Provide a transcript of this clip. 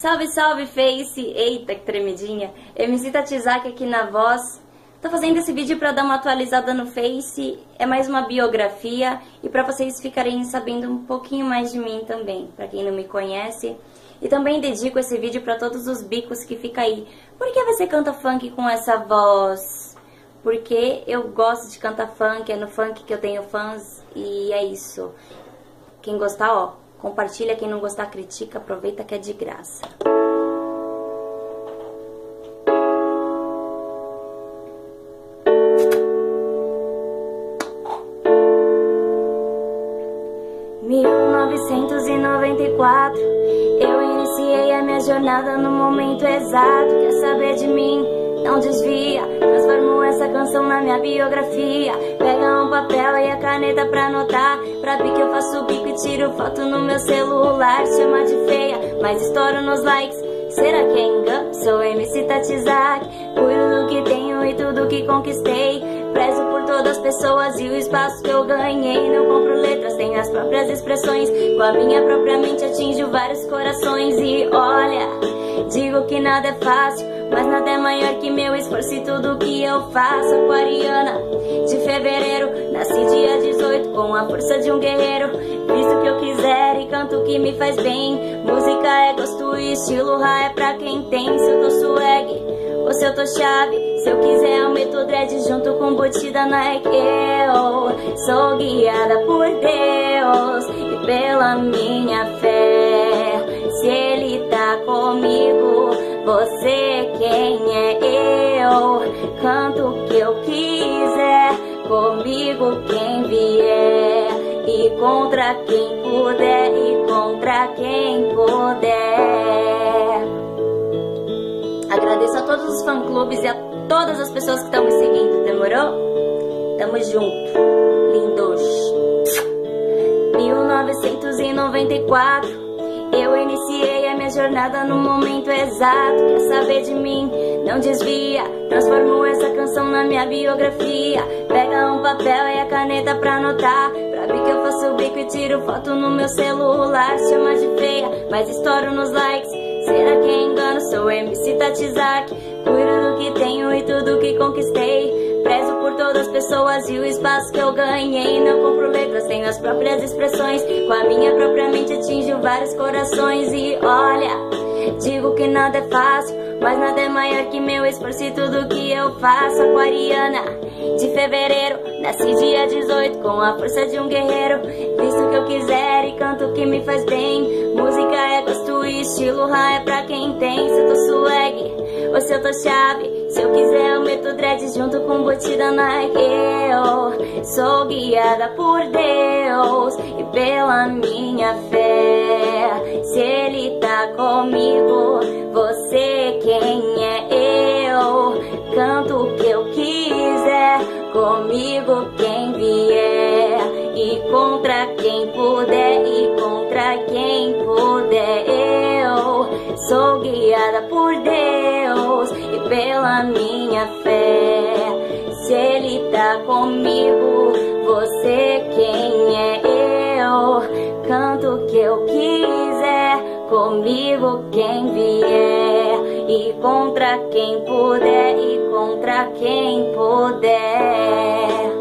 Salve, salve, Face! Eita, que tremidinha! MC Tatizaki aqui na voz. Tô fazendo esse vídeo pra dar uma atualizada no Face. É mais uma biografia e pra vocês ficarem sabendo um pouquinho mais de mim também, pra quem não me conhece. E também dedico esse vídeo pra todos os bicos que ficam aí. Por que você canta funk com essa voz? Porque eu gosto de cantar funk, é no funk que eu tenho fãs e é isso. Quem gostar, ó, compartilha, quem não gostar, critica, aproveita que é de graça. Em 1994, eu iniciei a minha jornada no momento exato. Quer saber de mim? Não desvia, transformo essa canção na minha biografia. Pega um papel e a caneta pra anotar. Pra ver que eu faço bico e tiro foto no meu celular. Chama de feia, mas estouro nos likes. Será que é engano? Sou MC Tatizaki. Cuido do que tenho e tudo que conquistei. Prezo por todas as pessoas e o espaço que eu ganhei. Não compro letras, tenho as próprias expressões. Com a minha própria mente atinjo vários corações. E olha, digo que nada é fácil, mas nada é maior que meu esforço e tudo que eu faço. Aquariana, de fevereiro, nasci dia 18 com a força de um guerreiro. Visto o que eu quiser e canto o que me faz bem. Música é gosto e estilo, ra é pra quem tem. Se eu tô swag ou se eu tô chave, se eu quiser eu meto dread junto com boot da Nike. Eu sou guiada por Deus e pela minha fé. Se Ele tá comigo, você quem é eu? Canto o que eu quiser, comigo quem vier. E contra quem puder, e contra quem puder. Agradeço a todos os fã-clubes e a todas as pessoas que estão me seguindo, demorou? Tamo junto, lindos. 1994, eu iniciei a minha jornada no momento exato. Quer saber de mim? Não desvia, transformo essa canção na minha biografia. Pega um papel e a caneta pra anotar. Pra ver que eu faço bico e tiro foto no meu celular. Chama de feia, mas estouro nos likes. Será que é engano? Sou MC Tatizaki. Cuido do que tenho e tudo que conquistei. Prezo por todas as pessoas e o espaço que eu ganhei. Não compro letras, tenho as próprias expressões. Com a minha própria mente atinjo vários corações. E olha, digo que nada é fácil, mas nada é maior que meu esforço e tudo que eu faço. Aquariana, de fevereiro, nasci dia 18 com a força de um guerreiro. Visto o que eu quiser e canto o que me faz bem. Música é gosto e estilo, ra é pra quem tem. Se eu tô swag ou se eu tô chave, se eu quiser eu meto dread junto com boot da Nike. Eu sou guiada por Deus e pela minha fé. Se Ele tá comigo, você quem é eu? Canto o que eu quiser, comigo quem vier. E contra quem puder, e contra quem puder. Eu sou guiada por Deus e pela minha fé. Se Ele tá comigo, você quem é eu? Canto o que eu quiser, comigo quem vier. E contra quem puder, e contra quem puder.